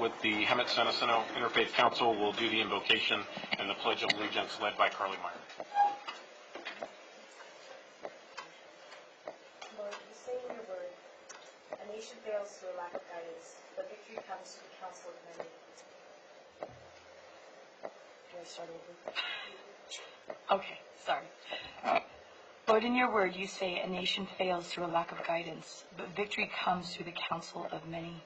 with the Hemet-Seneceno Interfaith Council will do the invocation and the Pledge of Allegiance led by Carly Meyer. Lord, you say in your word, a nation fails through a lack of guidance, but victory comes through the counsel of many. Do I start over? Okay, sorry. Lord, in your word, you say a nation fails through a lack of guidance, but victory comes through the counsel of many.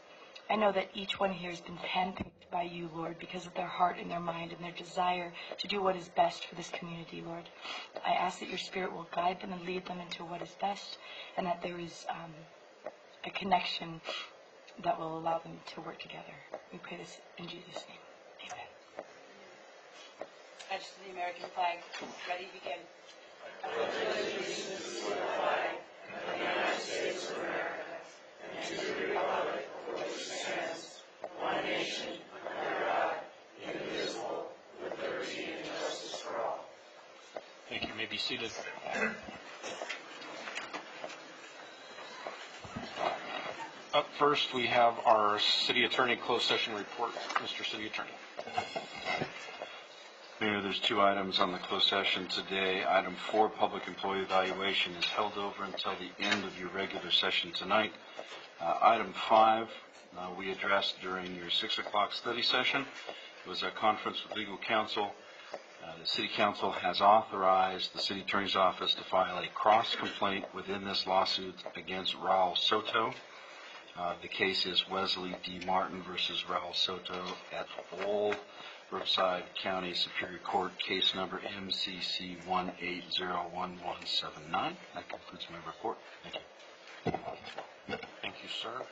I know that each one here has been handpicked by you, Lord, because of their heart and their mind and their desire to do what is best for this community, Lord. I ask that your Spirit will guide them and lead them into what is best, and that there is a connection that will allow them to work together. We pray this in Jesus' name. Amen. Pledge to the American flag. Ready, begin. I pledge allegiance to the flag of the United States of America and to the republic for which it stands, one nation, under God, indivisible, with liberty and justice for all. Thank you. You may be seated. Up first, we have our City Attorney closed session report. Mr. City Attorney. Mayor, there's 2 items on the closed session today. Item 4, public employee evaluation, is held over until the end of your regular session tonight. Item 5, we addressed during your 6 o'clock study session. It was a conference with legal counsel. The City Council has authorized the City Attorney's Office to file a cross-complaint within this lawsuit against Raul Soto. The case is Wesley D. Martin versus Raul Soto et al., Riverside County Superior Court, case number MCC 1801179. That concludes my report. Thank you. Thank you, sir.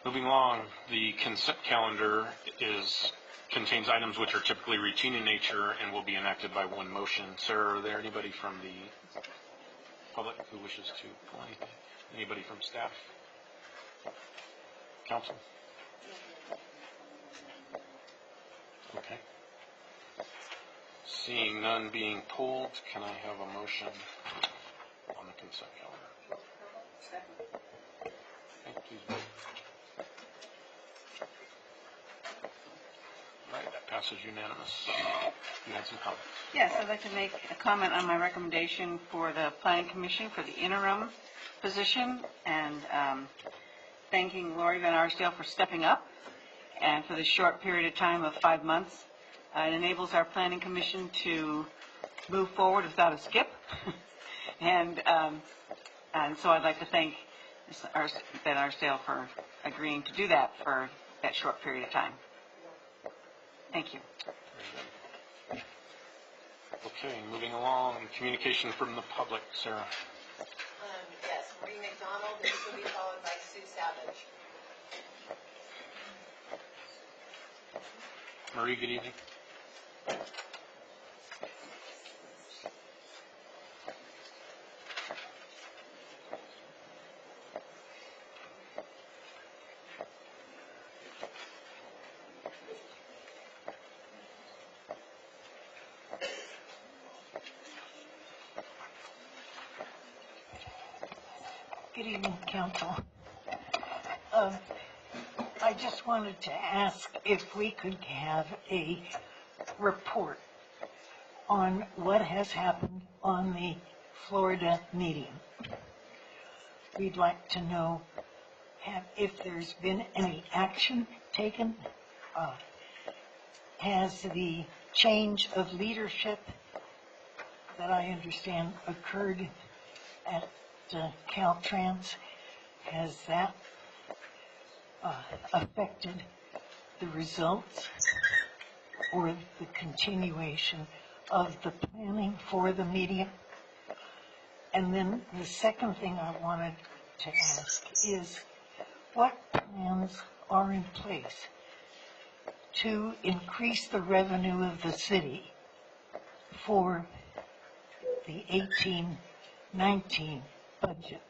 Moving along, the consent calendar contains items which are typically routine in nature and will be enacted by one motion. Sir, are there anybody from the public who wishes to pull anything? Anybody from staff? Council? Okay. Seeing none being pulled, can I have a motion on the consent calendar? Okay, please vote. All right, that passes unanimous. You had some comments. Yes, I'd like to make a comment on my recommendation for the Planning Commission for the interim position, and thanking Lori Van Arsdale for stepping up and for the short period of time of 5 months. It enables our Planning Commission to move forward without a skip. and so I'd like to thank Ms. Van Arsdale for agreeing to do that for that short period of time. Thank you. Okay, moving along, communication from the public. Sarah. Yes, Marie McDonald, and this will be followed by Sue Savage. Marie, good evening. Good evening, Council. I just wanted to ask if we could have a report on what has happened on the Florida meeting. We'd like to know if there's been any action taken. Has the change of leadership that I understand occurred at Caltrans, has that affected the results or the continuation of the planning for the meeting? And then the second thing I wanted to ask is, what plans are in place to increase the revenue of the city for the 18-19 budget?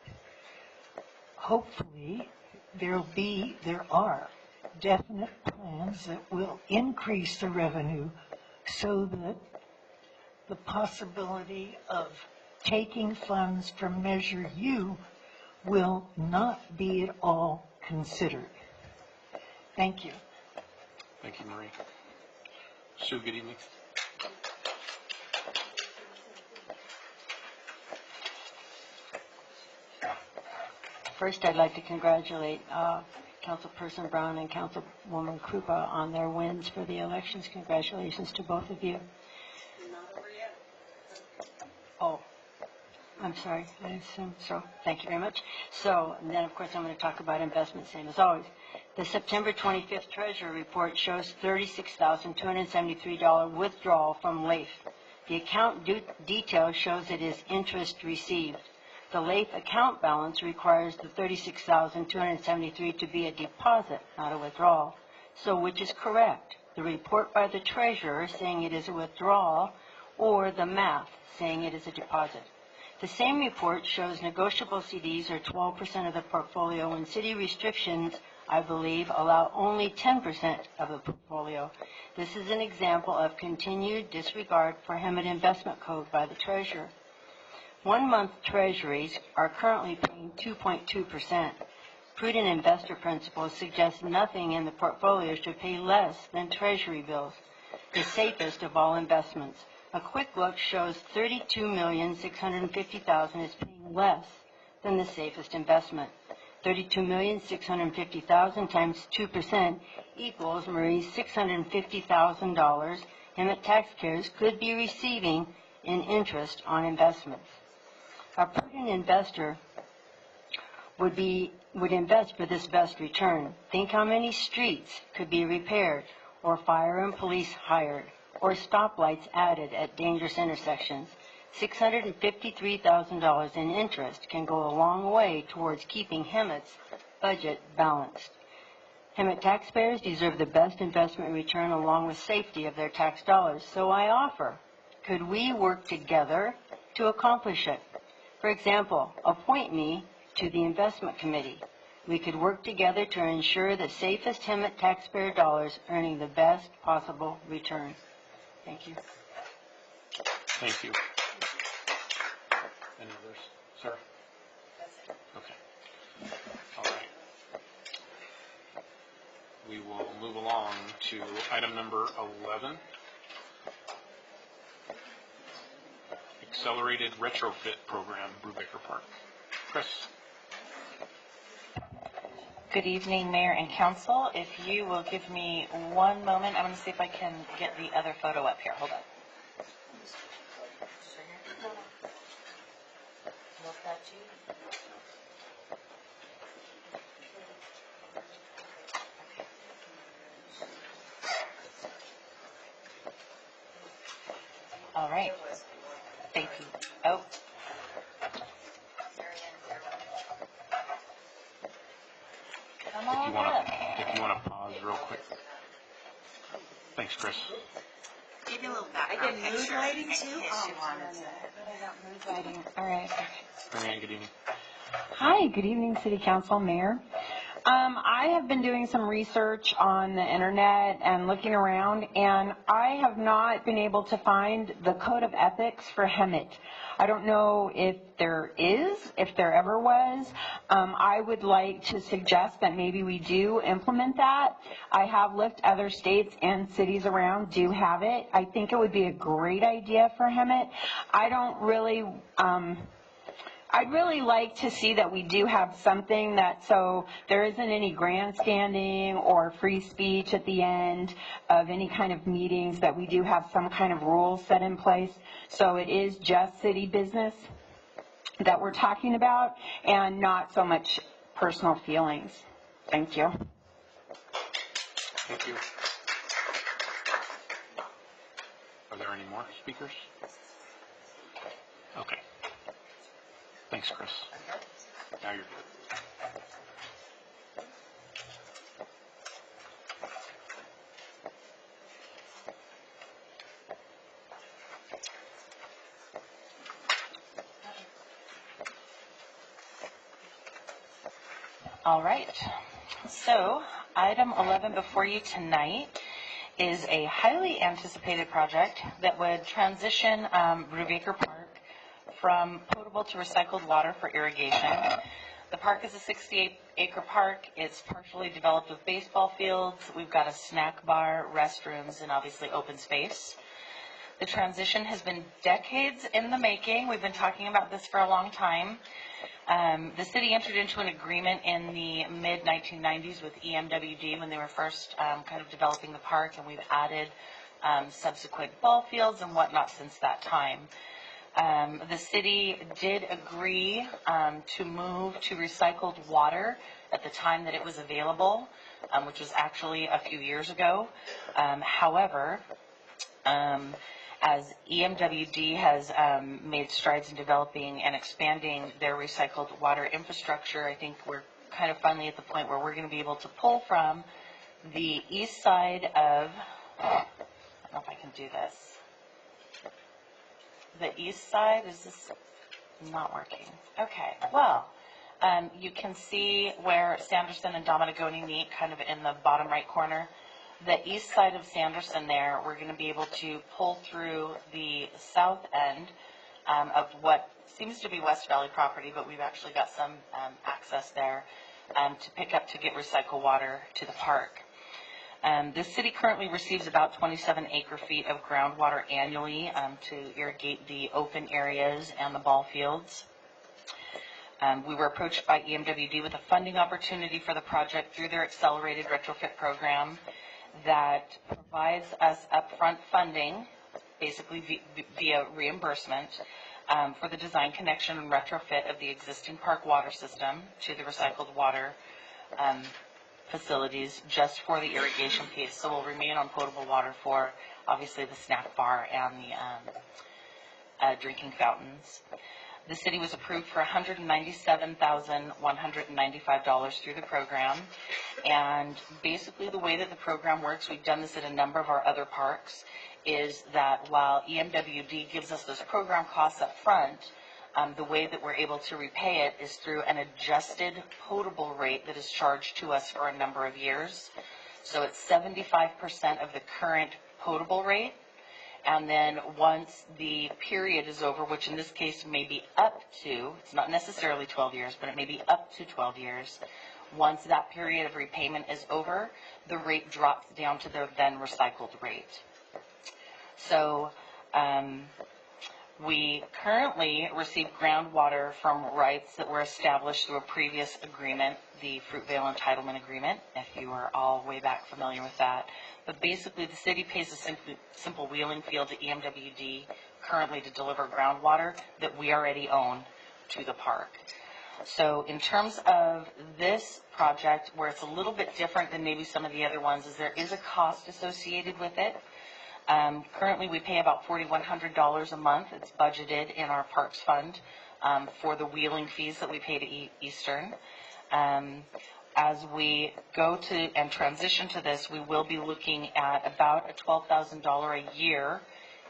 Hopefully there are definite plans that will increase the revenue so that the possibility of taking funds from Measure U will not be at all considered. Thank you. Thank you, Marie. Sue, good evening. First, I'd like to congratulate Councilperson Brown and Councilwoman Krupa on their wins for the elections. Congratulations to both of you. Not over yet. Oh, I'm sorry. I assume so. Thank you very much. So, and then, of course, I'm going to talk about investment, same as always. The September 25th Treasury Report shows $36,273 withdrawal from LAIF. The account detail shows it is interest received. The LAIF account balance requires the $36,273 to be a deposit, not a withdrawal. So which is correct? The report by the treasurer saying it is a withdrawal, or the math saying it is a deposit? The same report shows negotiable CDs are 12% of the portfolio, and city restrictions, I believe, allow only 10% of the portfolio. This is an example of continued disregard for Hemet Investment Code by the treasurer. 1 month treasuries are currently paying 2.2%. Prudent investor principles suggest nothing in the portfolio should pay less than treasury bills, the safest of all investments. A quick look shows $32,650,000 is paying less than the safest investment. $32,650,000 times 2% equals Marie's $650,000 Hemet taxpayers could be receiving in interest on investments. A prudent investor would invest for this best return. Think how many streets could be repaired, or fire and police hired, or stoplights added at dangerous intersections. $653,000 in interest can go a long way towards keeping Hemet's budget balanced. Hemet taxpayers deserve the best investment return along with safety of their tax dollars. So I offer, could we work together to accomplish it? For example, appoint me to the investment committee. We could work together to ensure the safest Hemet taxpayer dollars earning the best possible return. Thank you. Thank you. Any others? Sir? Okay. All right. We will move along to item number 11. Accelerated Retrofit Program, Brubaker Park. Chris? Good evening, Mayor and Council. If you will give me one moment, I'm going to see if I can get the other photo up here. Hold on. All right. Thank you. Oh. Come on up. If you want to pause real quick. Thanks, Chris. Give you a little background picture. Mood lighting too? All right. Marianne, good evening. Hi, good evening, City Council, Mayor. I have been doing some research on the internet and looking around, and I have not been able to find the code of ethics for Hemet. I don't know if there is, if there ever was. I would like to suggest that maybe we do implement that. I have looked, other states and cities around do have it. I think it would be a great idea for Hemet. I'd really like to see that we do have something that, so there isn't any grandstanding or free speech at the end of any kind of meetings, that we do have some kind of rules set in place. So it is just city business that we're talking about and not so much personal feelings. Thank you. Thank you. Are there any more speakers? Okay. Thanks, Chris. Now you're good. All right. So, item 11 before you tonight is a highly anticipated project that would transition Brubaker Park from potable to recycled water for irrigation. The park is a 68-acre park. It's partially developed with baseball fields. We've got a snack bar, restrooms, and obviously open space. The transition has been decades in the making. We've been talking about this for a long time. The city entered into an agreement in the mid-1990s with EMWD when they were first kind of developing the park, and we've added subsequent ball fields and whatnot since that time. The city did agree to move to recycled water at the time that it was available, which was actually a few years ago. However, as EMWD has made strides in developing and expanding their recycled water infrastructure, I think we're kind of finally at the point where we're going to be able to pull from the east side of, I don't know if I can do this. The east side, is this not working? Okay, well, you can see where Sanderson and Dominagoni meet kind of in the bottom right corner. The east side of Sanderson there, we're going to be able to pull through the south end of what seems to be West Valley property, but we've actually got some access there to pick up to get recycled water to the park. The city currently receives about 27 acre-feet of groundwater annually to irrigate the open areas and the ball fields. We were approached by EMWD with a funding opportunity for the project through their accelerated retrofit program that provides us upfront funding, basically via reimbursement, for the design, connection, and retrofit of the existing park water system to the recycled water facilities just for the irrigation piece. So we'll remain on potable water for obviously the snack bar and the drinking fountains. The city was approved for $197,195 through the program, and basically the way that the program works, we've done this at a number of our other parks, is that while EMWD gives us those program costs up front, the way that we're able to repay it is through an adjusted potable rate that is charged to us for a number of years. So it's 75% of the current potable rate. And then once the period is over, which in this case may be up to, it's not necessarily 12 years, but it may be up to 12 years, once that period of repayment is over, the rate drops down to the then recycled rate. So we currently receive groundwater from rights that were established through a previous agreement, the Fruitvale Entitlement Agreement, if you are all way back familiar with that. But basically, the city pays a simple wheeling field to EMWD currently to deliver groundwater that we already own to the park. So in terms of this project, where it's a little bit different than maybe some of the other ones, is there is a cost associated with it. Currently, we pay about $4,100 a month. It's budgeted in our Parks Fund for the wheeling fees that we pay to Eastern. As we go to and transition to this, we will be looking at about a $12,000 a year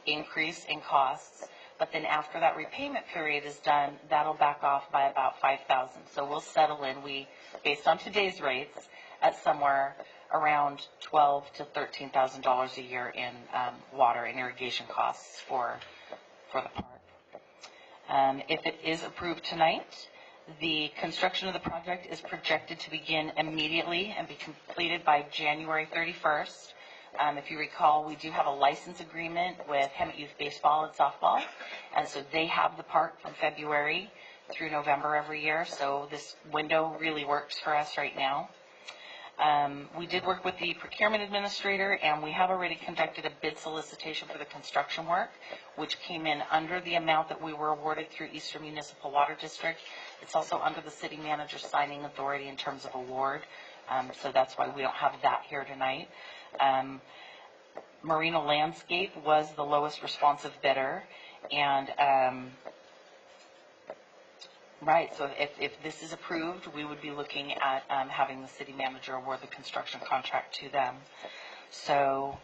increase in costs. But then after that repayment period is done, that'll back off by about $5,000. So we'll settle in, based on today's rates, at somewhere around $12,000 to $13,000 a year in water and irrigation costs for the park. If it is approved tonight, the construction of the project is projected to begin immediately and be completed by January 31st. If you recall, we do have a license agreement with Hemet Youth Baseball and Softball, and so they have the park from February through November every year, so this window really works for us right now. We did work with the procurement administrator, and we have already conducted a bid solicitation for the construction work, which came in under the amount that we were awarded through Eastern Municipal Water District. It's also under the city manager's signing authority in terms of award, so that's why we don't have that here tonight. Marina Landscape was the lowest responsive bidder, and right, so if this is approved, we would be looking at having the city manager award the construction contract to them. So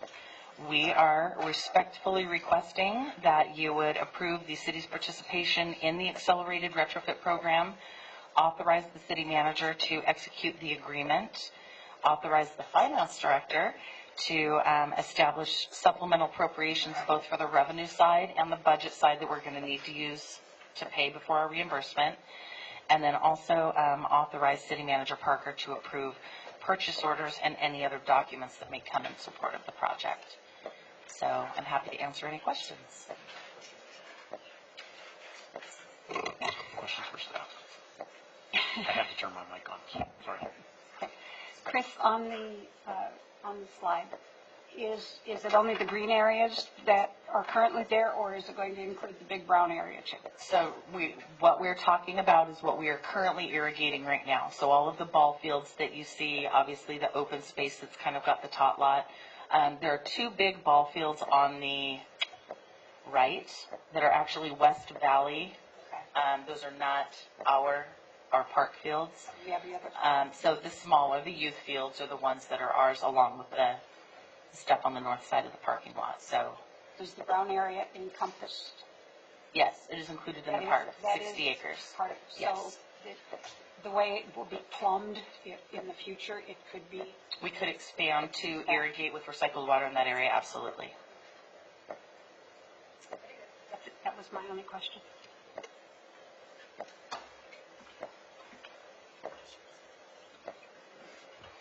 we are respectfully requesting that you would approve the city's participation in the accelerated retrofit program, authorize the city manager to execute the agreement, authorize the finance director to establish supplemental appropriations both for the revenue side and the budget side that we're going to need to use to pay before our reimbursement, And then also authorize City Manager Parker to approve purchase orders and any other documents that may come in support of the project. So I'm happy to answer any questions. Questions for staff? I had to turn my mic on, so sorry. Chris, on the slide, is it only the green areas that are currently there, or is it going to include the big brown area too? So what we're talking about is what we are currently irrigating right now. So all of the ball fields that you see, obviously the open space that's kind of got the tot lot. There are two big ball fields on the right that are actually West Valley. Those are not our park fields. We have the other. So the smaller, the youth fields, are the ones that are ours, along with the stuff on the north side of the parking lot. So Does the brown area encompass? yes, it is included in the park, 60 acres. Part of, Yes. So the way it will be plumbed in the future, it could be. We could expand to irrigate with recycled water in that area, absolutely. That was my only question.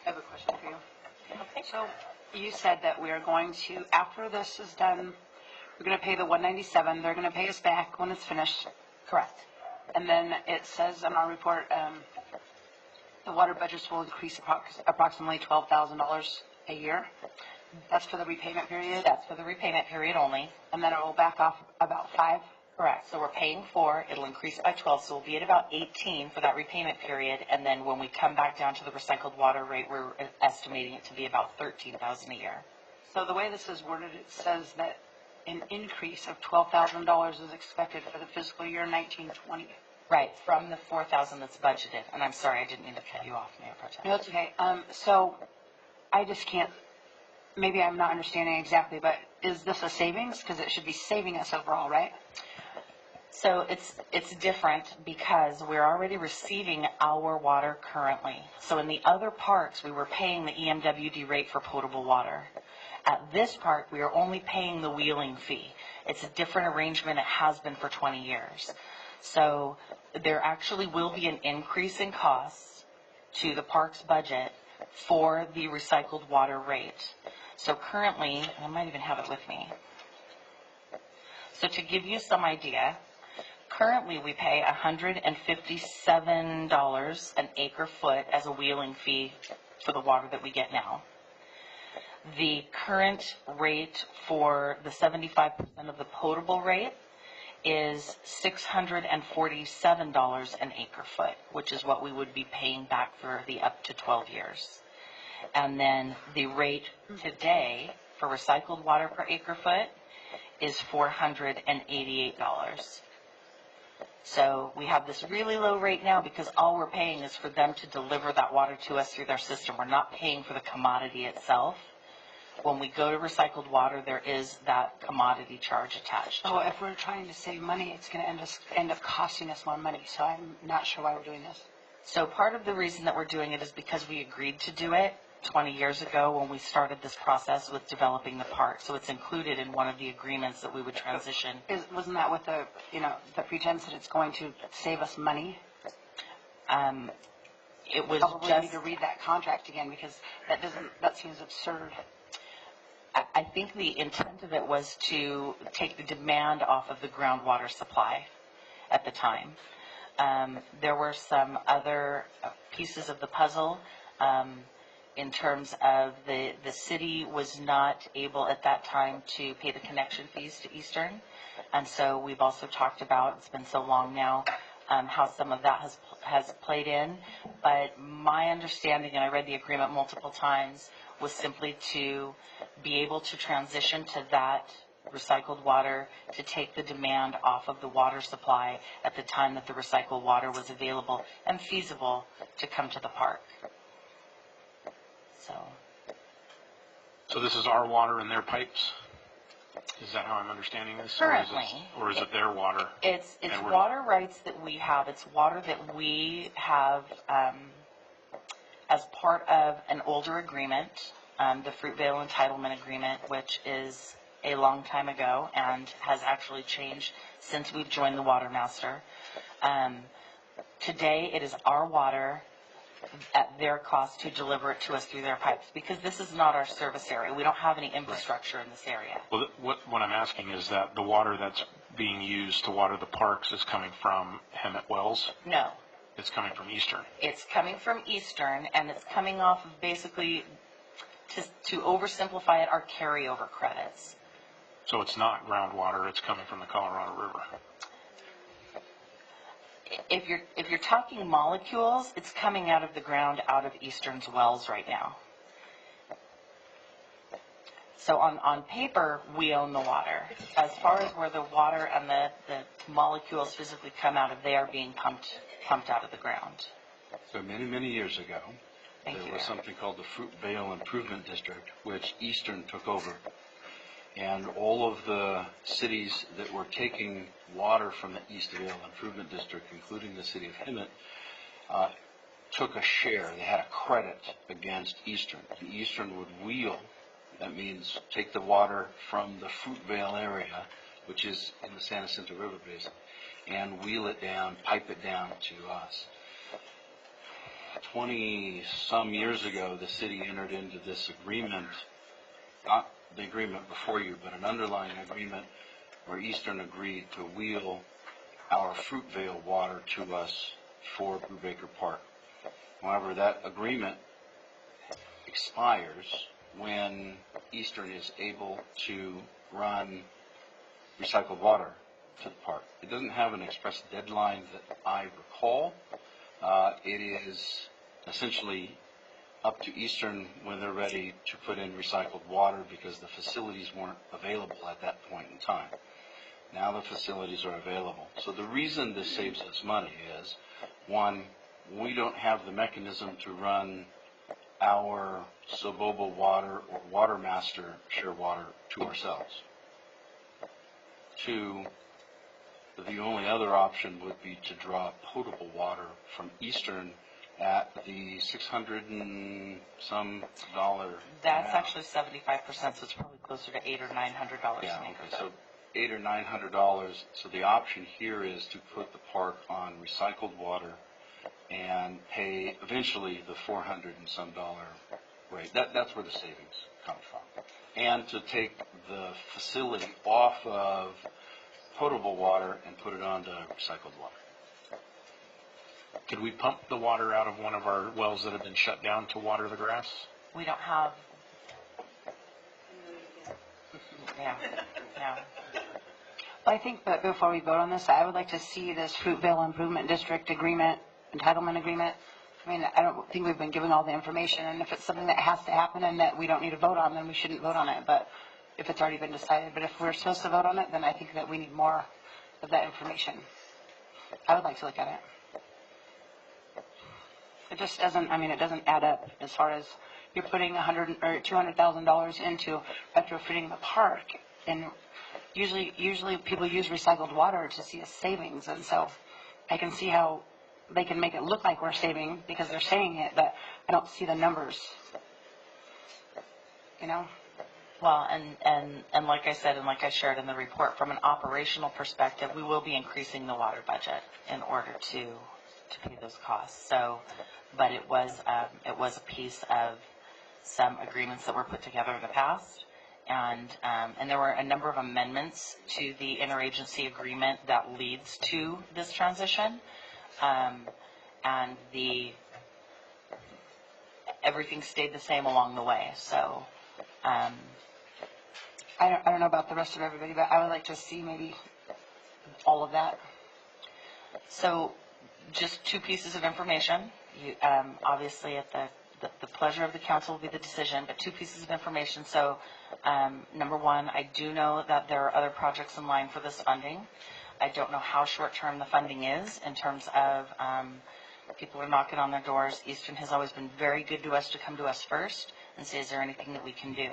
I have a question for you. Okay. So you said that we are going to, after this is done, we're going to pay the 197. They're going to pay us back when it's finished. Correct. And then it says in our report, the water budgets will increase approximately $12,000 a year. That's for the repayment period? That's for the repayment period only. And then it will back off about 5? Correct. So we're paying 4, it'll increase by 12, so we'll be at about 18 for that repayment period. And then when we come back down to the recycled water rate, we're estimating it to be about 13,000 a year. So the way this is worded, it says that an increase of $12,000 is expected for the fiscal year 1920. Right, from the 4,000 that's budgeted. And I'm sorry, I didn't mean to cut you off, Mayor Pro Tem. No, it's okay. So I just can't, maybe I'm not understanding exactly, but is this a savings? Because it should be saving us overall, right? So it's different because we're already receiving our water currently. So in the other parks, we were paying the EMWD rate for potable water. At this park, we are only paying the wheeling fee. It's a different arrangement. It has been for 20 years. So there actually will be an increase in costs to the park's budget for the recycled water rate. So currently, I might even have it with me. So to give you some idea, currently we pay $157 an acre foot as a wheeling fee for the water that we get now. The current rate for the 75% of the potable rate is $647 an acre foot, which is what we would be paying back for the up to 12 years. And then the rate today for recycled water per acre foot is $488. So we have this really low rate now because all we're paying is for them to deliver that water to us through their system. We're not paying for the commodity itself. When we go to recycled water, there is that commodity charge attached. So if we're trying to save money, it's going to end up costing us more money. So I'm not sure why we're doing this. So part of the reason that we're doing it is because we agreed to do it 20 years ago when we started this process with developing the park. So it's included in one of the agreements that we would transition. Wasn't that with the pretense that it's going to save us money? It was Probably just... need to read that contract again because that seems absurd. I think the intent of it was to take the demand off of the groundwater supply at the time. There were some other pieces of the puzzle in terms of the city was not able at that time to pay the connection fees to Eastern. And so we've also talked about, it's been so long now, how some of that has played in. But my understanding, and I read the agreement multiple times, was simply to be able to transition to that recycled water to take the demand off of the water supply at the time that the recycled water was available and feasible to come to the park. So this is our water in their pipes? Is that how I'm understanding this? Currently. Or is it their water? It's water rights that we have. It's water that we have as part of an older agreement, the Fruitvale Entitlement Agreement, which is a long time ago and has actually changed since we've joined the Water Master. Today, it is our water at their cost to deliver it to us through their pipes, because this is not our service area. We don't have any infrastructure in this area. Well, what I'm asking is that the water that's being used to water the parks is coming from Hemet Wells? No. It's coming from Eastern? It's coming from Eastern, and it's coming off of basically, to oversimplify it, our carryover credits. So it's not groundwater, it's coming from the Colorado River? If you're talking molecules, it's coming out of the ground, out of Eastern's wells right now. So on paper, we own the water. As far as where the water and the molecules physically come out of, they are being pumped out of the ground. So many years ago, Thank there you. was something called the Fruitvale Improvement District, which Eastern took over. And all of the cities that were taking water from the Eastvale Improvement District, including the city of Hemet, took a share. They had a credit against Eastern. And Eastern would wheel, that means take the water from the Fruitvale area, which is in the San Jacinto River Basin, and wheel it down, pipe it down to us. 20-some years ago, the city entered into this agreement, not the agreement before you, but an underlying agreement where Eastern agreed to wheel our Fruitvale water to us for Brubaker Park. However, that agreement expires when Eastern is able to run recycled water to the park. It doesn't have an express deadline that I recall. It is essentially up to Eastern when they're ready to put in recycled water, because the facilities weren't available at that point in time. Now the facilities are available. So the reason this saves us money is, one, we don't have the mechanism to run our Soboba water or Watermaster share water to ourselves. Two, the only other option would be to draw potable water from Eastern at the $600 and some dollar. That's now. actually 75%, so it's probably closer to $800 or $900 Yeah, an acre. okay, so $800 or $900. So the option here is to put the park on recycled water and pay eventually the $400 and some dollar rate. That's where the savings comes from. And to take the facility off of potable water and put it onto recycled water. Could we pump the water out of one of our wells that have been shut down to water the grass? We don't have. Yeah. I think that before we vote on this, I would like to see this Fruitvale Improvement District agreement, entitlement agreement. I mean, I don't think we've been given all the information, and if it's something that has to happen and that we don't need to vote on, then we shouldn't vote on it, but if it's already been decided. But if we're supposed to vote on it, then I think that we need more of that information. I would like to look at it. It just doesn't, I mean, it doesn't add up as far as you're putting $100,000 or $200,000 into retrofitting the park, and usually people use recycled water to see a savings, and so I can see how they can make it look like we're saving because they're saying it, but I don't see the numbers, you know? Well, and like I said, and like I shared in the report, from an operational perspective, we will be increasing the water budget in order to pay those costs. So, but it was a piece of some agreements that were put together in the past, and there were a number of amendments to the interagency agreement that leads to this transition, and everything stayed the same along the way. So. I don't know about the rest of everybody, but I would like to see maybe all of that. So, just two pieces of information. You, obviously, at the pleasure of the council will be the decision, but two pieces of information. So, number one, I do know that there are other projects in line for this funding. I don't know how short-term the funding is in terms of people are knocking on their doors. Eastern has always been very good to us to come to us first and say, is there anything that we can do?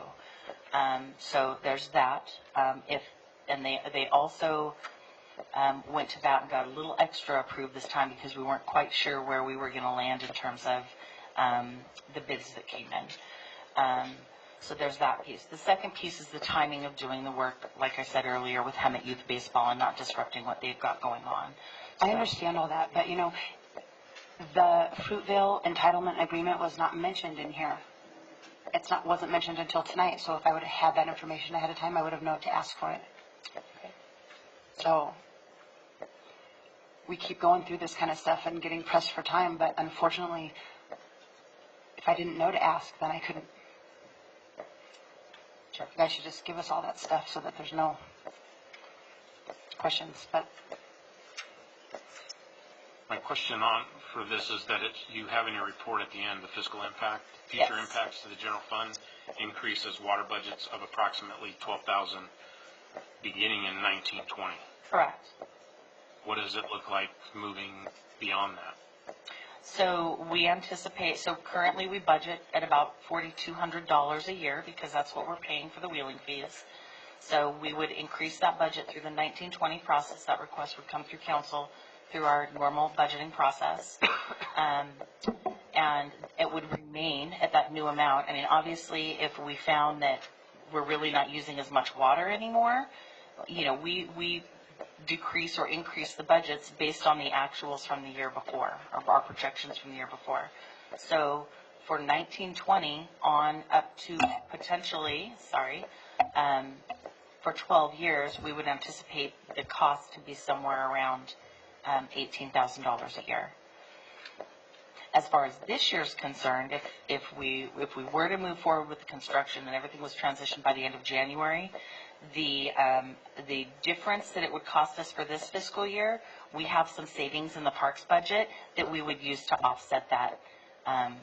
So there's that. They also went to that and got a little extra approved this time because we weren't quite sure where we were going to land in terms of the bids that came in. So there's that piece. The second piece is the timing of doing the work, like I said earlier, with Hemet Youth Baseball and not disrupting what they've got going on. I understand all that, but you know, The Fruitvale entitlement agreement was not mentioned in here. Wasn't mentioned until tonight, so if I would have had that information ahead of time, I would have known to ask for it. So, we keep going through this kind of stuff and getting pressed for time, but unfortunately, if I didn't know to ask, then I couldn't. You guys should just give us all that stuff so that there's no questions, but My question for this is that you have in your report at the end, the fiscal impact, future Yes. impacts to the general fund increases water budgets of approximately 12,000 beginning in 1920. Correct. What does it look like moving beyond that? So we anticipate, so currently we budget at about $4,200 a year because that's what we're paying for the wheeling fees. So we would increase that budget through the 1920 process. That request would come through council through our normal budgeting process. And it would remain at that new amount. I mean, obviously, if we found that we're really not using as much water anymore, we decrease or increase the budgets based on the actuals from the year before, or our projections from the year before. So for 1920 on up to potentially, for 12 years, we would anticipate the cost to be somewhere around $18,000 a year. As far as this year's concerned, if we were to move forward with the construction and everything was transitioned by the end of January, the difference that it would cost us for this fiscal year, we have some savings in the parks budget that we would use to offset that.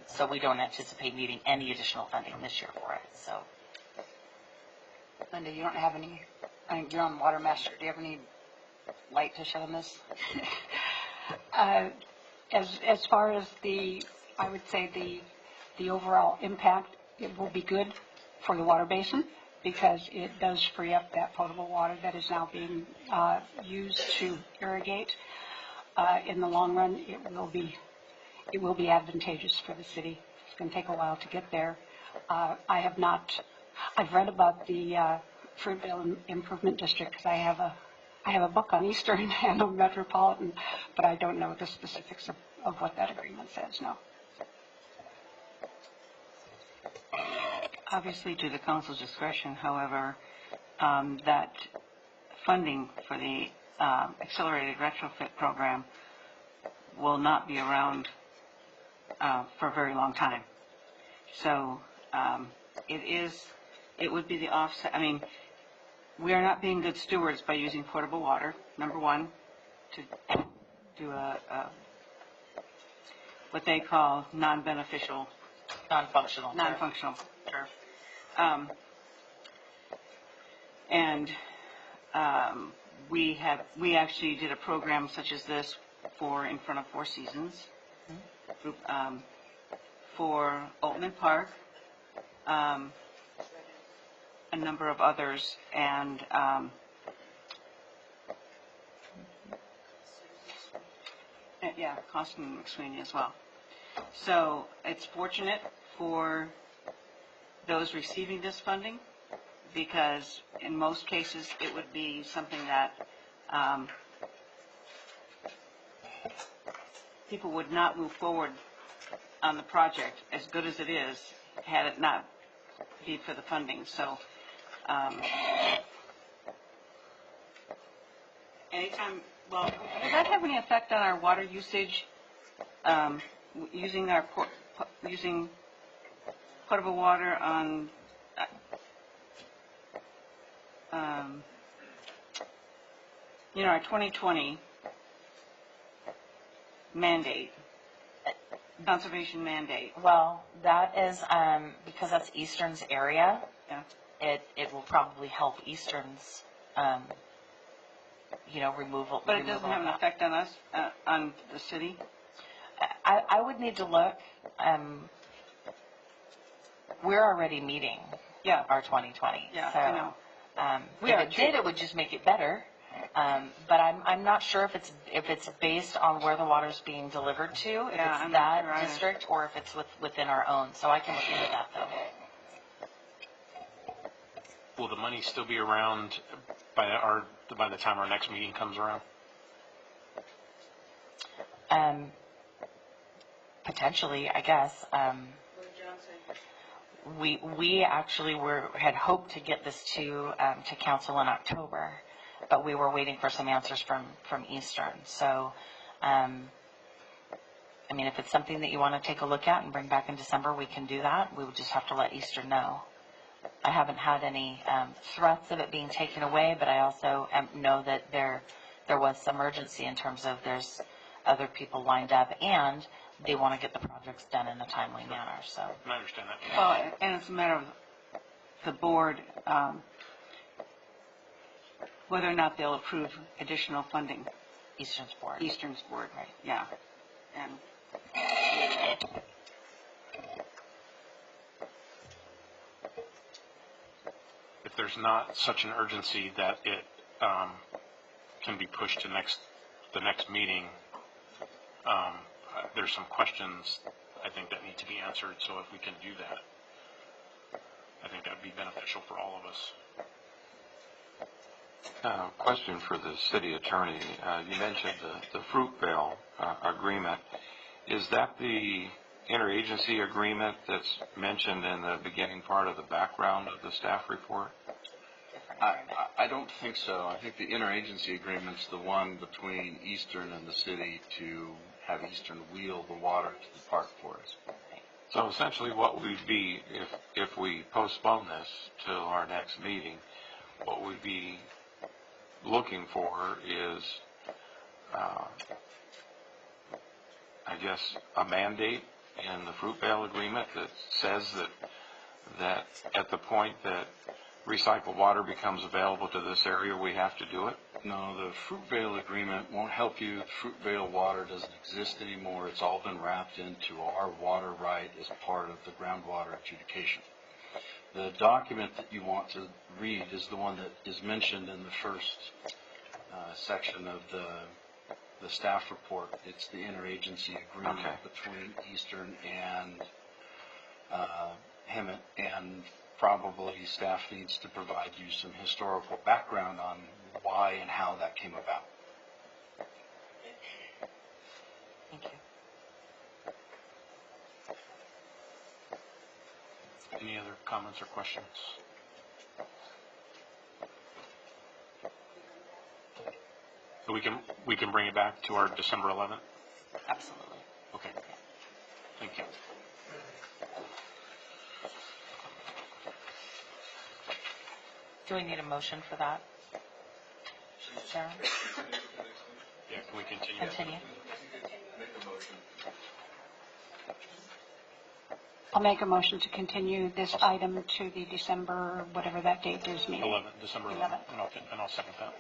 So we don't anticipate needing any additional funding this year for it. So, Linda, you don't have any, I mean, you're on Water Master, do you have any light to shed on this? As far as I would say the overall impact, it will be good for the water basin because it does free up that potable water that is now being used to irrigate. In the long run, it will be advantageous for the city. It's going to take a while to get there. I've read about the Fruitvale Improvement District because I have a book on Eastern and on Metropolitan, but I don't know the specifics of what that agreement says, no. Obviously, to the council's discretion, however, that funding for the accelerated retrofit program will not be around for a very long time. So it would be the offset. I mean, we are not being good stewards by using portable water, number one, to do what they call non-functional. Sure. We actually did a program such as this in front of Four Seasons, for Altman Park, a number of others, and Costin and McSweeney as well. So it's fortunate for those receiving this funding because in most cases it would be something that people would not move forward on the project as good as it is had it not be for the funding. So does that have any effect on our water usage? Using potable water on our 2020 mandate, conservation mandate. well, that is because that's Eastern's area. Yeah. It will probably help Eastern's, removal. But it doesn't have an effect on us, on the city? I would need to look. We're already meeting our 2020. Yeah, so, I know. If it did, it would just make it better. But I'm not sure if it's based on where the water's being delivered to, if it's that district or if it's within our own. So I can look into that though. Will the money still be around by the time our next meeting comes around? potentially, I guess. We actually had hoped to get this to council in October, but we were waiting for some answers from Eastern. So, I mean, if it's something that you want to take a look at and bring back in December, we can do that. We would just have to let Eastern know. I haven't had any threats of it being taken away, but I also know that there was some urgency in terms of there's other people lined up, and they want to get the projects done in a timely manner. So I understand that. Well, and it's a matter of the board, whether or not they'll approve additional funding. Eastern's board. Eastern's board, Right. yeah. And If there's not such an urgency that it can be pushed to the next meeting, there's some questions I think that need to be answered. So if we can do that, I think that'd be beneficial for all of us. Question for the city attorney. You mentioned the Fruitvale agreement. Is that the interagency agreement that's mentioned in the beginning part of the background of the staff report? I don't think so. I think the interagency agreement's the one between Eastern and the city to have Eastern wheel the water to the park for us. So essentially what we'd be, if we postpone this till our next meeting, what we'd be looking for is, I guess, a mandate in the Fruitvale agreement that says that at the point that recycled water becomes available to this area, we have to do it? No, the Fruitvale agreement won't help you. Fruitvale water doesn't exist anymore. It's all been wrapped into our water right as part of the groundwater adjudication. The document that you want to read is the one that is mentioned in the first section of the staff report. It's the interagency agreement between Eastern and Hemet, and probably staff needs to provide you some historical background on why and how that came about. Thank you. Any other comments or questions? So we can bring it back to our December 11th? Absolutely. Okay. Thank you. Do we need a motion for that? Sarah? Yeah, can we continue? Continue. I'll make a motion to continue this item to the December, whatever that date is, meeting. 11th, December 11th, and I'll second that.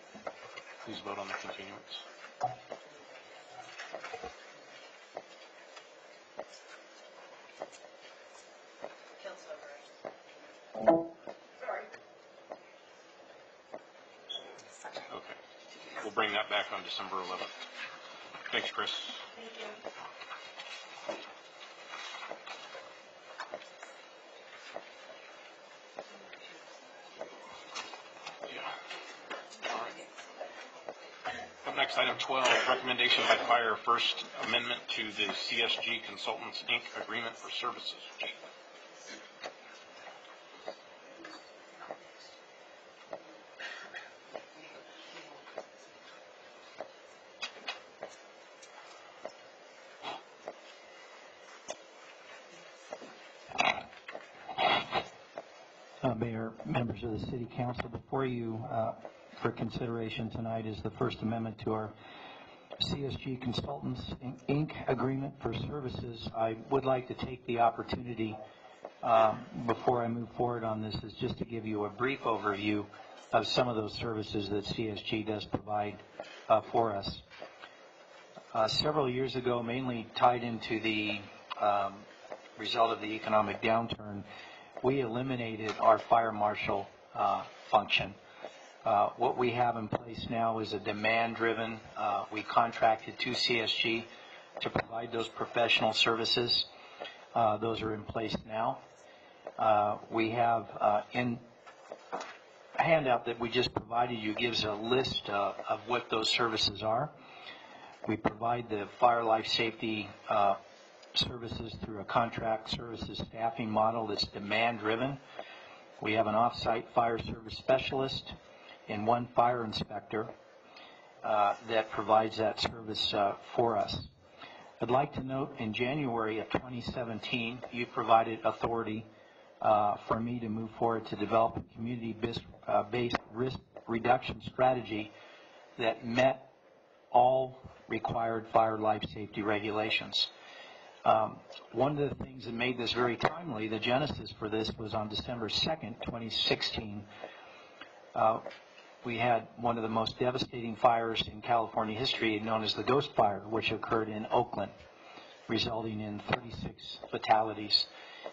Please vote on the continuance. Okay. We'll bring that back on December 11th. Thanks, Chris. Thank you. Up next, item 12, recommendation by fire, first amendment to the CSG Consultants, Inc. agreement for services. Mayor, members of the City Council, before you for consideration tonight is the First Amendment to our CSG Consultants, Inc. agreement for services. I would like to take the opportunity before I move forward on this is just to give you a brief overview of some of those services that CSG does provide for us. Several years ago, mainly tied into the result of the economic downturn, we eliminated our fire marshal function. What we have in place now is a demand-driven. We contracted to CSG to provide those professional services. Those are in place now. We have in a handout that we just provided you gives a list of what those services are. We provide the fire life safety services through a contract services staffing model that's demand-driven. We have an off-site fire service specialist and one fire inspector that provides that service for us. I'd like to note in January of 2017, you provided authority for me to move forward to develop a community-based risk reduction strategy that met all required fire life safety regulations. One of the things that made this very timely, the genesis for this was on December 2nd, 2016. We had one of the most devastating fires in California history, known as the Ghost Fire, which occurred in Oakland, resulting in 36 fatalities.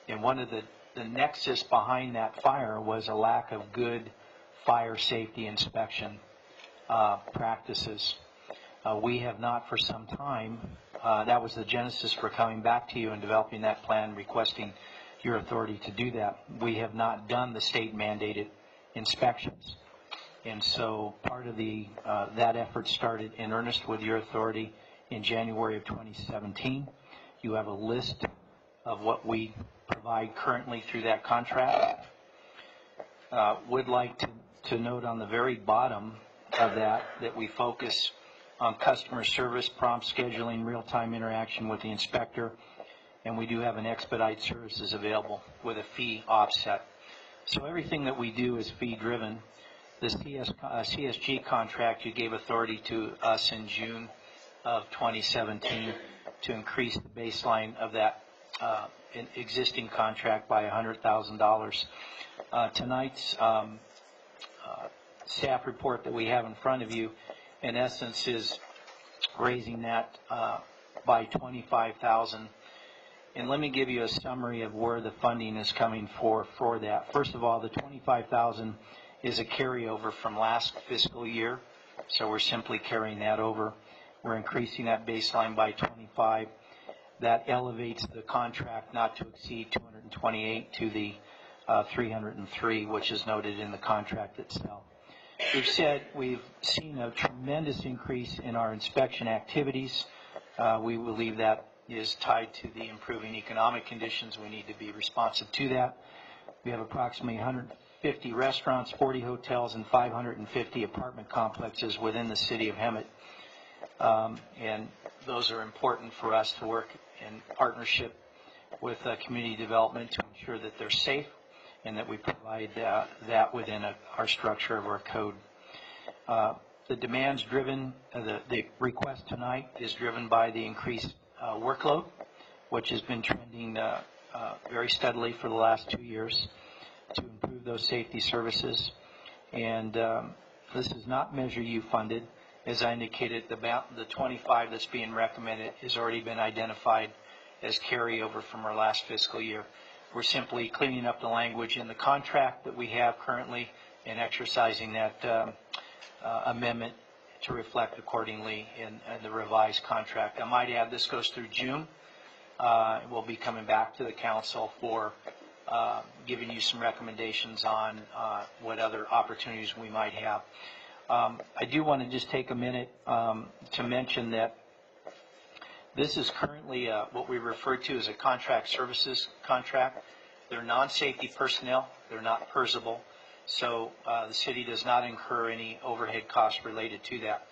And one of the nexus behind that fire was a lack of good fire safety inspection practices. We have not for some time, that was the genesis for coming back to you and developing that plan, requesting your authority to do that. We have not done the state mandated inspections. And so part of that effort started in earnest with your authority in January of 2017. You have a list of what we provide currently through that contract. Would like to note on the very bottom of that we focus on customer service, prompt scheduling, real-time interaction with the inspector, and we do have an expedite services available with a fee offset. So everything that we do is fee-driven. The CSG contract, you gave authority to us in June of 2017 to increase the baseline of that existing contract by $100,000. Tonight's staff report that we have in front of you, in essence, is raising that by $25,000. And let me give you a summary of where the funding is coming for that. First of all, the $25,000 is a carryover from last fiscal year, so we're simply carrying that over. We're increasing that baseline by 25. That elevates the contract not to exceed 228 to the 303, which is noted in the contract itself. We've seen a tremendous increase in our inspection activities. We believe that is tied to the improving economic conditions. We need to be responsive to that. We have approximately 150 restaurants, 40 hotels, and 550 apartment complexes within the city of Hemet. And those are important for us to work in partnership with community development to ensure that they're safe and that we provide that within our structure of our code. The demands driven, the request tonight is driven by the increased workload, which has been trending very steadily for the last 2 years to improve those safety services. And this is not Measure U funded. As I indicated, the 25 that's being recommended has already been identified as carryover from our last fiscal year. We're simply cleaning up the language in the contract that we have currently and exercising that amendment to reflect accordingly in the revised contract. I might add this goes through June. We'll be coming back to the council for giving you some recommendations on what other opportunities we might have. I do want to just take a minute to mention that this is currently what we refer to as a contract services contract. They're non-safety personnel. They're not PERSable. So the city does not incur any overhead costs related to that.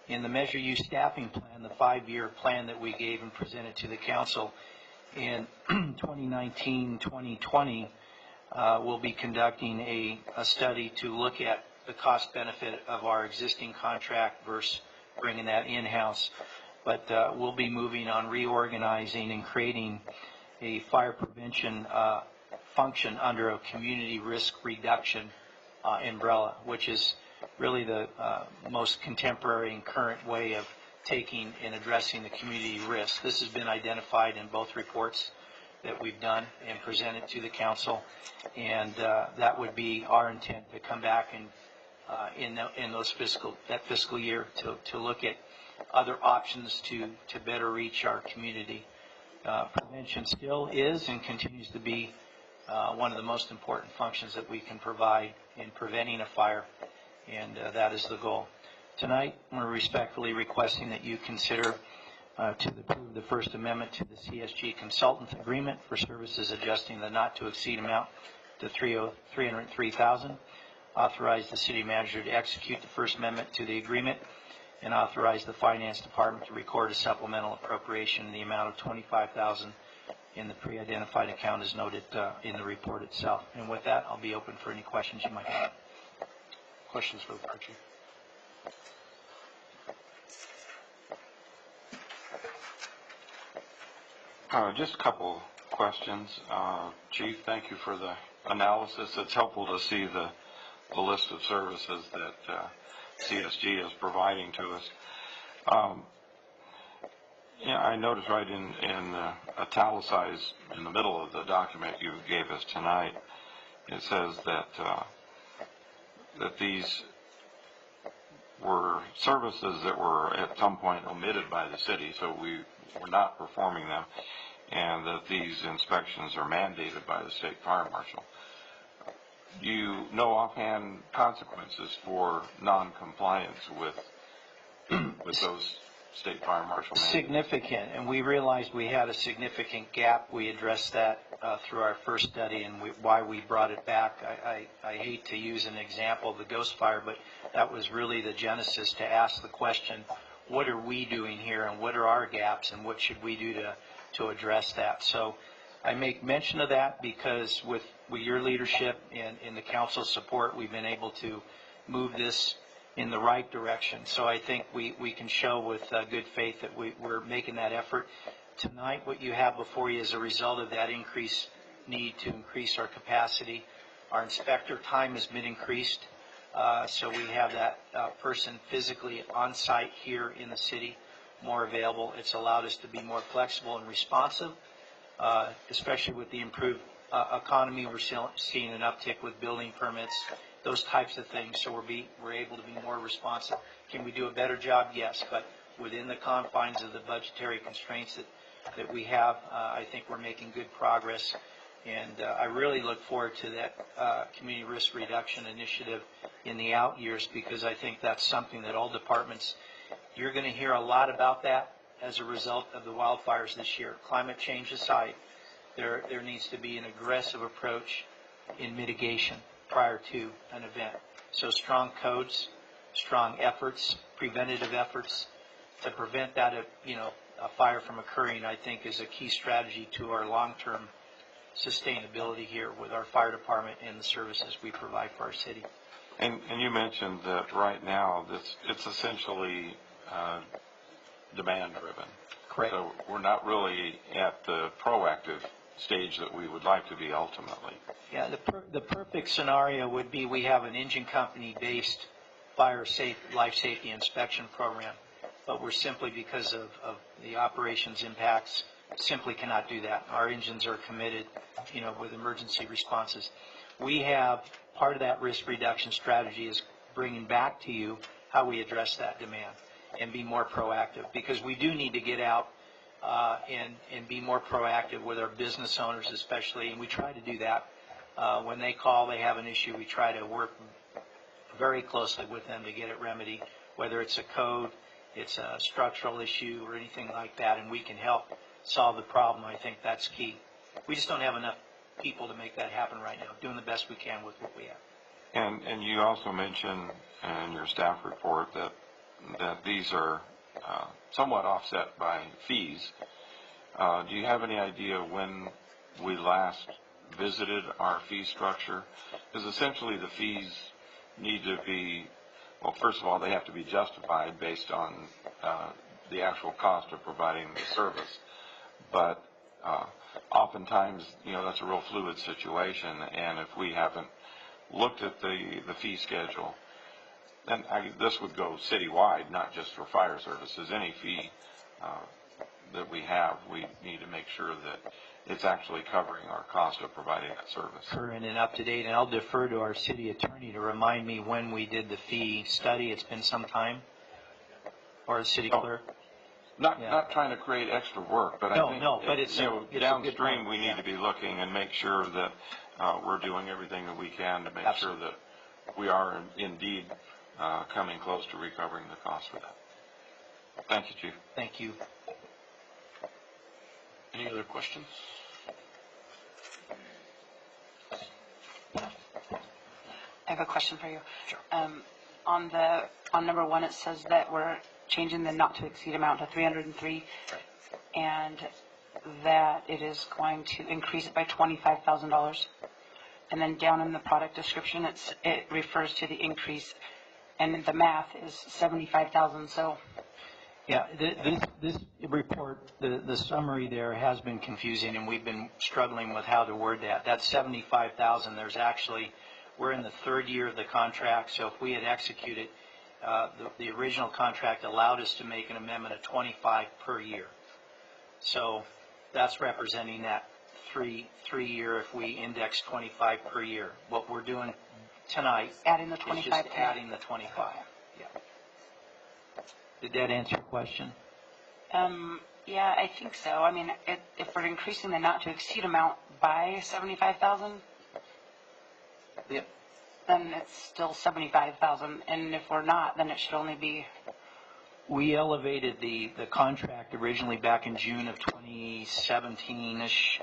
In the Measure U staffing plan, the 5-year plan that we gave and presented to the council in 2019-2020, we'll be conducting a study to look at the cost benefit of our existing contract versus bringing that in-house. But we'll be moving on reorganizing and creating a fire prevention function under a community risk reduction umbrella, which is really the most contemporary and current way of taking and addressing the community risk. This has been identified in both reports that we've done and presented to the council, and that would be our intent to come back and in that fiscal year to look at other options to better reach our community. Prevention still is and continues to be one of the most important functions that we can provide in preventing a fire, and that is the goal. Tonight, we're respectfully requesting that you consider to approve the First Amendment to the CSG Consultant Agreement for services adjusting the not-to-exceed amount to $303,000. Authorize the city manager to execute the First Amendment to the agreement, and authorize the Finance Department to record a supplemental appropriation in the amount of $25,000 in the pre-identified account as noted in the report itself. And with that, I'll be open for any questions you might have. Questions for the fire chief? Just a couple questions. Chief, thank you for the analysis. It's helpful to see the list of services that CSG is providing to us. I noticed right in italicized in the middle of the document you gave us tonight, it says that that these were services that were at some point omitted by the city, so we were not performing them, and that these inspections are mandated by the state fire marshal. Do you know offhand consequences for non-compliance with those state fire marshal mandates? Significant, and we realized we had a significant gap. We addressed that through our first study and why we brought it back. I hate to use an example of the Ghost Fire, but that was really the genesis to ask the question, what are we doing here and what are our gaps and what should we do to address that? So I make mention of that because with your leadership and in the council's support, we've been able to move this in the right direction. So I think we can show with good faith that we're making that effort. Tonight, what you have before you is a result of that increased need to increase our capacity. Our inspector time has been increased, so we have that person physically on site here in the city, more available. It's allowed us to be more flexible and responsive, especially with the improved economy. We're seeing an uptick with building permits, those types of things, so we're able to be more responsive. Can we do a better job? Yes, but within the confines of the budgetary constraints that we have, I think we're making good progress, and I really look forward to that community risk reduction initiative in the out years, because I think that's something that all departments, you're going to hear a lot about that as a result of the wildfires this year. Climate change aside, there needs to be an aggressive approach in mitigation prior to an event. So strong codes, strong efforts, preventative efforts to prevent that, a fire from occurring, I think is a key strategy to our long-term sustainability here with our fire department and the services we provide for our city. And you mentioned that right now it's essentially demand-driven. Correct. So we're not really at the proactive stage that we would like to be ultimately. Yeah, the perfect scenario would be we have an engine company-based fire life safety inspection program, but we're simply, because of the operations impacts, simply cannot do that. Our engines are committed, with emergency responses. We have part of that risk reduction strategy is bringing back to you how we address that demand and be more proactive, because we do need to get out and be more proactive with our business owners especially, and we try to do that. When they call, they have an issue, we try to work very closely with them to get it remedied, whether it's a code, it's a structural issue or anything like that, and we can help solve the problem. I think that's key. We just don't have enough people to make that happen right now, doing the best we can with what we have. And you also mentioned in your staff report that these are somewhat offset by fees. Do you have any idea when we last visited our fee structure? Because essentially the fees need to be, well, first of all, they have to be justified based on the actual cost of providing the service. But oftentimes, that's a real fluid situation, and if we haven't looked at the fee schedule, and this would go citywide, not just for fire services. Any fee that we have, we need to make sure that it's actually covering our cost of providing that service. Current and up to date, and I'll defer to our city attorney to remind me when we did the fee study. It's been some time, or the city clerk. Not trying to create extra work, but I think but it's downstream we need to be looking and make sure that we're doing everything that we can to make sure that we are indeed coming close to recovering the cost for that. Thank you, Chief. Thank you. Any other questions? I have a question for you. Sure. On number one, it says that we're changing the not to exceed amount to 303, and that it is going to increase it by $25,000. And then down in the product description, it refers to the increase, and the math is $75,000. So, Yeah, this report, the summary there has been confusing, and we've been struggling with how to word that. That's 75,000. There's actually, we're in the third year of the contract, so if we had executed, the original contract allowed us to make an amendment of 25 per year. So that's representing that three-year if we index 25 per year. What we're doing tonight adding the is 25. just adding the 25. Yeah. Did that answer your question? Yeah, I think so. I mean, if we're increasing the not to exceed amount by 75,000, Yep. then it's still 75,000. And if we're not, then it should only be. We elevated the contract originally back in June of 2017-ish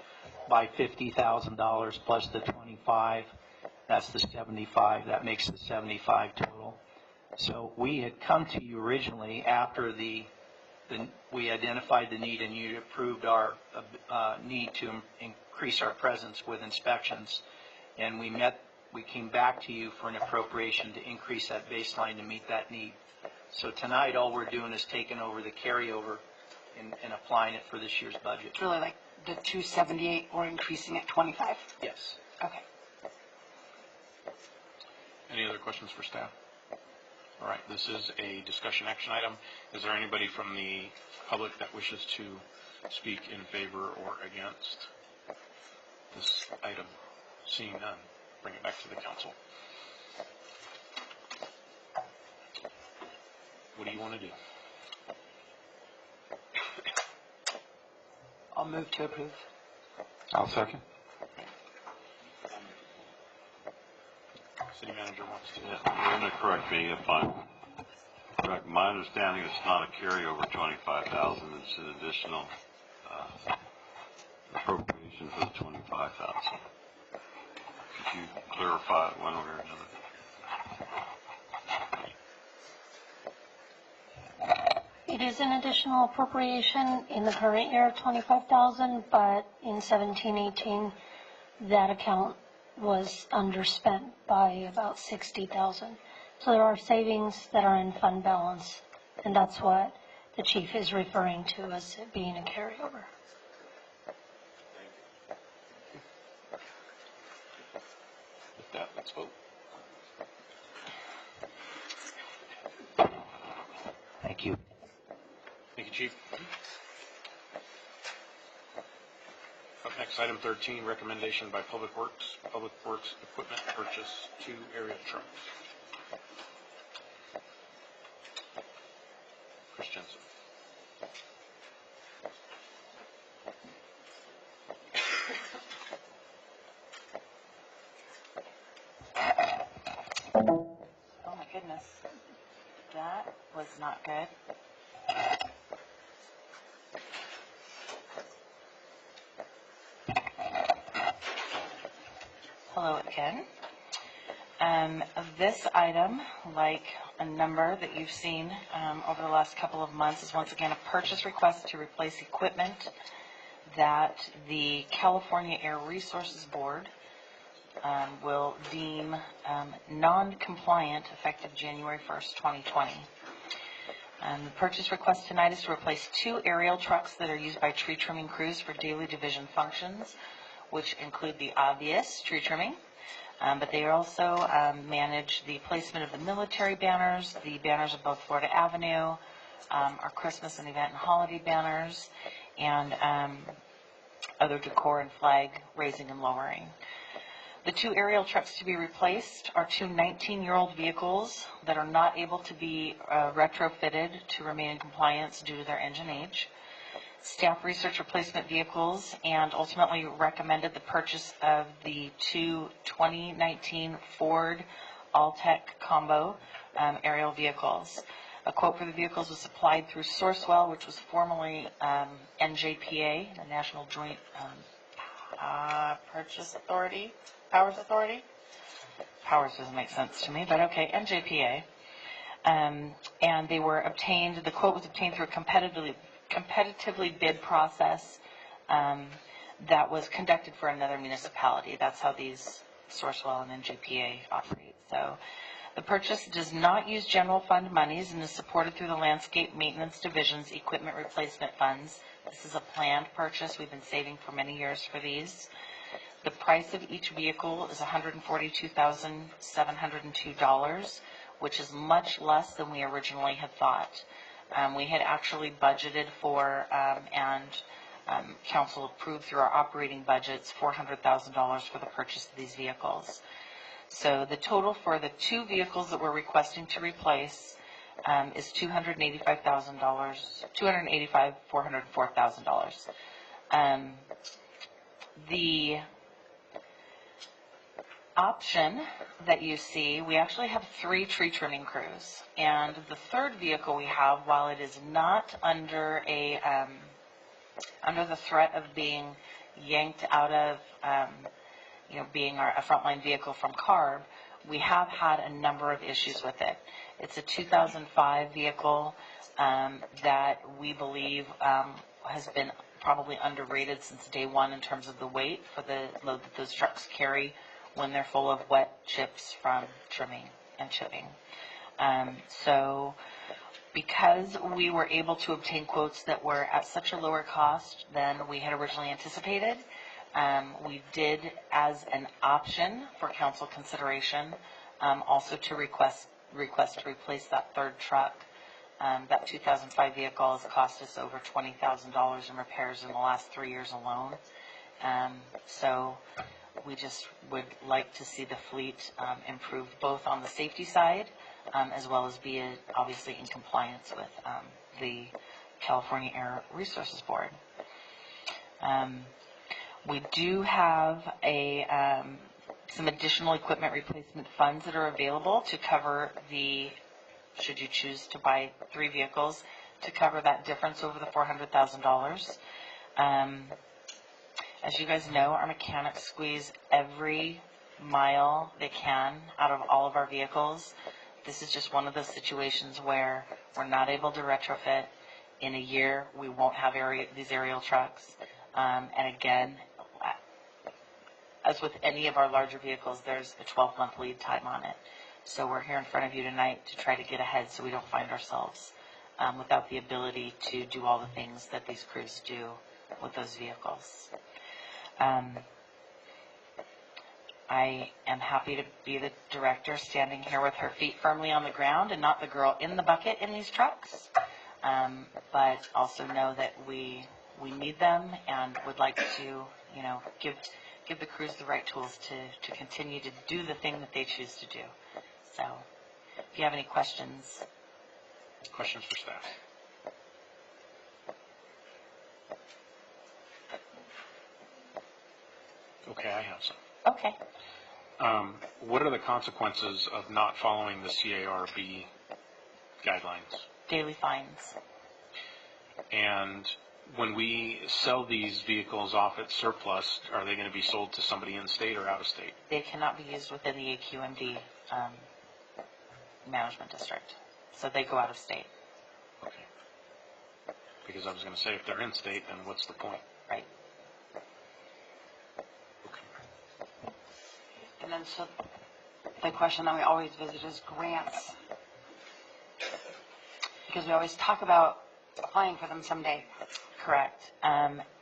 by $50,000 plus the 25. That's the 75. That makes the 75 total. So we had come to you originally after we identified the need and you approved our need to increase our presence with inspections. And we came back to you for an appropriation to increase that baseline to meet that need. So tonight, all we're doing is taking over the carryover and applying it for this year's budget. It's really like the 278, we're increasing at 25. Yes. Okay. Any other questions for staff? All right, this is a discussion action item. Is there anybody from the public that wishes to speak in favor or against this item? Seeing none, bring it back to the council. What do you want to do? I'll move to approve. I'll second. City manager wants to. Yeah, you're going to correct me if I'm correct. My understanding is it's not a carryover 25,000. It's an additional appropriation for the 25,000. Could you clarify it one way or another? It is an additional appropriation in the current year of 25,000, but in 17-18, that account was underspent by about 60,000. So there are savings that are in fund balance, and that's what the chief is referring to as it being a carryover. With that, let's vote. Thank you. Thank you, Chief. Up next, item 13, recommendation by Public Works equipment purchase 2 aerial trucks. Chris Jensen. Oh my goodness. That was not good. Hello again. This item, like a number that you've seen over the last couple of months, is once again a purchase request to replace equipment that the California Air Resources Board will deem non-compliant effective January 1st, 2020. The purchase request tonight is to replace 2 aerial trucks that are used by tree trimming crews for daily division functions, which include the obvious tree trimming, but they also manage the placement of the military banners, the banners above Florida Avenue, our Christmas and event and holiday banners, and other decor and flag raising and lowering. The 2 aerial trucks to be replaced are 2 19-year-old vehicles that are not able to be retrofitted to remain in compliance due to their engine age. Staff research replacement vehicles and ultimately recommended the purchase of the 2 2019 Ford Alltech Combo aerial vehicles. A quote for the vehicles was supplied through Sourcewell, which was formerly NJPA, the National Joint Powers Authority. Powers doesn't make sense to me, but okay, NJPA. And they were obtained, the quote was obtained through a competitively bid process that was conducted for another municipality. That's how these Sourcewell and NJPA operate. So the purchase does not use general fund monies and is supported through the Landscape Maintenance Division's Equipment Replacement Funds. This is a planned purchase. We've been saving for many years for these. The price of each vehicle is $142,702, which is much less than we originally had thought. We had actually budgeted for, council approved through our operating budgets, $400,000 for the purchase of these vehicles. So the total for the two vehicles that we're requesting to replace is $404,000. The option that you see, we actually have 3 tree trimming crews, and the third vehicle we have, while it is not under the threat of being yanked out of being a frontline vehicle from CARB, we have had a number of issues with it. It's a 2005 vehicle that we believe has been probably underrated since day one in terms of the weight for the load that those trucks carry when they're full of wet chips from trimming and chipping. So because we were able to obtain quotes that were at such a lower cost than we had originally anticipated, we did, as an option for council consideration, also to request to replace that third truck. That 2005 vehicle has cost us over $20,000 in repairs in the last 3 years alone. So we just would like to see the fleet improved both on the safety side as well as be obviously in compliance with the California Air Resources Board. We do have some additional equipment replacement funds that are available to cover should you choose to buy 3 vehicles, to cover that difference over the $400,000. As you guys know, our mechanics squeeze every mile they can out of all of our vehicles. This is just one of those situations where we're not able to retrofit. In a year, we won't have these aerial trucks. And again, as with any of our larger vehicles, there's a 12-month lead time on it. So we're here in front of you tonight to try to get ahead so we don't find ourselves without the ability to do all the things that these crews do with those vehicles. I am happy to be the director standing here with her feet firmly on the ground and not the girl in the bucket in these trucks, but also know that we need them and would like to, give the crews the right tools to continue to do the thing that they choose to do. So, if you have any questions. Questions for staff? Okay, I have some. Okay. What are the consequences of not following the CARB guidelines? Daily fines. And when we sell these vehicles off at surplus, are they going to be sold to somebody in state or out of state? They cannot be used within the AQMD management district. So they go out of state. Okay. Because I was going to say, if they're in state, then what's the point? Right. And then so the question that we always visit is grants. Because we always talk about applying for them someday. Correct.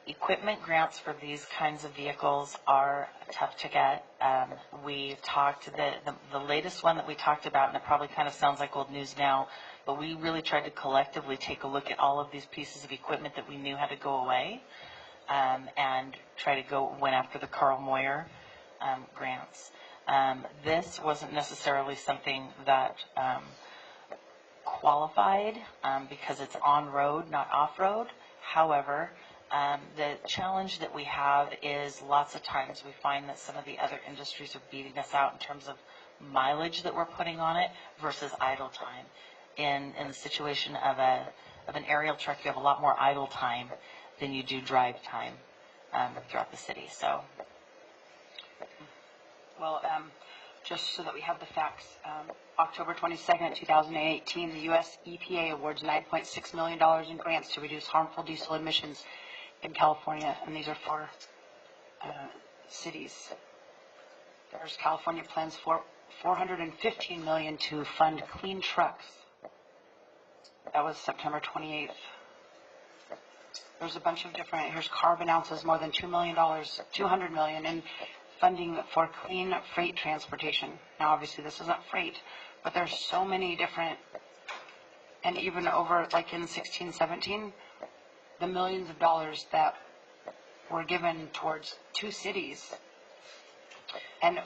Equipment grants for these kinds of vehicles are tough to get. We talked, the latest one that we talked about, and it probably kind of sounds like old news now, but we really tried to collectively take a look at all of these pieces of equipment that we knew had to go away, and try to went after the Carl Moyer grants. This wasn't necessarily something that qualified because it's on-road, not off-road. However, the challenge that we have is lots of times we find that some of the other industries are beating us out in terms of mileage that we're putting on it versus idle time. in the situation of an aerial truck, you have a lot more idle time than you do drive time throughout the city. So, Well, just so that we have the facts, October 22nd, 2018, the U.S. EPA awards $9.6 million in grants to reduce harmful diesel emissions in California, and these are for cities. There's California plans for $415 million to fund clean trucks. That was September 28th. There's a bunch of different, here's CARB announces more than $2 million in funding for clean freight transportation. Now, obviously, this isn't freight, but there's so many different, and even over, like in 16, 17, the millions of dollars that were given towards 2 cities. And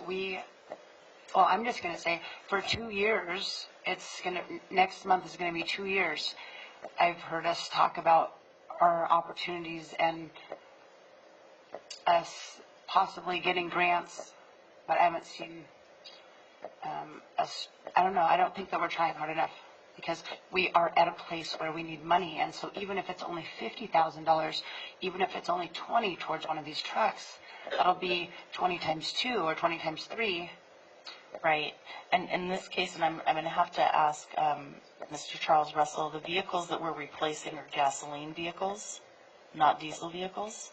I'm just going to say, for 2 years, next month is going to be 2 years. I've heard us talk about our opportunities and us possibly getting grants, but I haven't seen us, I don't know, I don't think that we're trying hard enough, because we are at a place where we need money, and so even if it's only $50,000, even if it's only 20 towards one of these trucks, that'll be 20 times 2 or 20 times 3. right. And in this case, and I'm going to have to ask Mr. Charles Russell, the vehicles that we're replacing are gasoline vehicles, not diesel vehicles.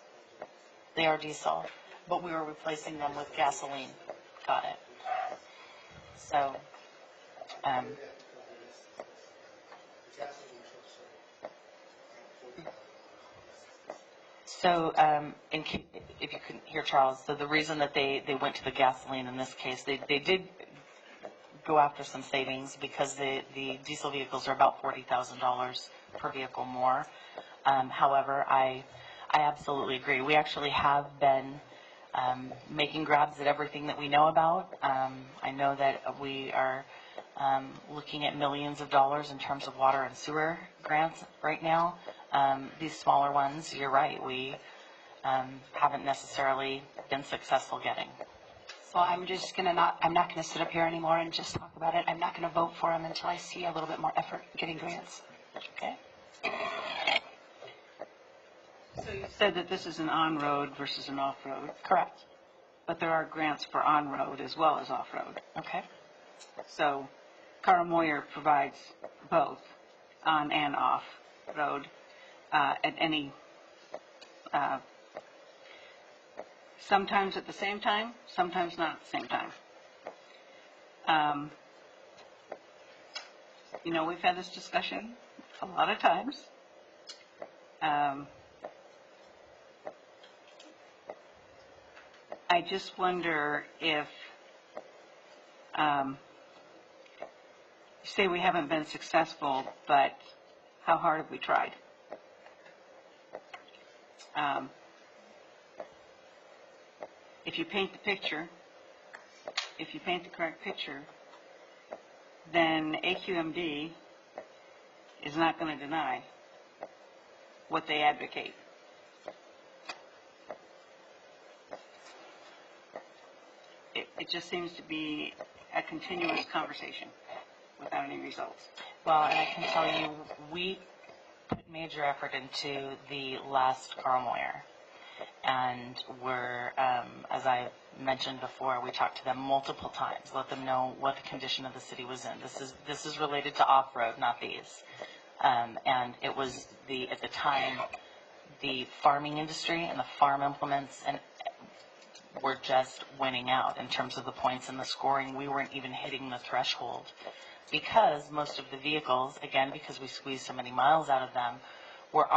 They are diesel, but we were replacing them with gasoline. Got it. So, if you couldn't hear Charles, so the reason that they went to the gasoline in this case, they did go after some savings, because the diesel vehicles are about $40,000 per vehicle more. However, I absolutely agree. We actually have been making grabs at everything that we know about. I know that we are looking at millions of dollars in terms of water and sewer grants right now. These smaller ones, you're right, we haven't necessarily been successful getting. So I'm not going to sit up here anymore and just talk about it. I'm not going to vote for them until I see a little bit more effort getting grants. Okay? So you said that this is an on-road versus an off-road, Correct. but there are grants for on-road as well as off-road. Okay. So Carl Moyer provides both on and off-road at any, sometimes at the same time, sometimes not at the same time. We've had this discussion a lot of times. I just wonder if, you say we haven't been successful, but how hard have we tried? If you paint the picture, if you paint the correct picture, then AQMD is not going to deny what they advocate. It just seems to be a continuous conversation without any results. Well, and I can tell you, we put major effort into the last Carl Moyer. And we're, as I mentioned before, we talked to them multiple times, let them know what the condition of the city was in. This is related to off-road, not these. And it was at the time, the farming industry and the farm implements and were just winning out in terms of the points and the scoring. We weren't even hitting the threshold, because most of the vehicles, again, because we squeezed so many miles out of them, were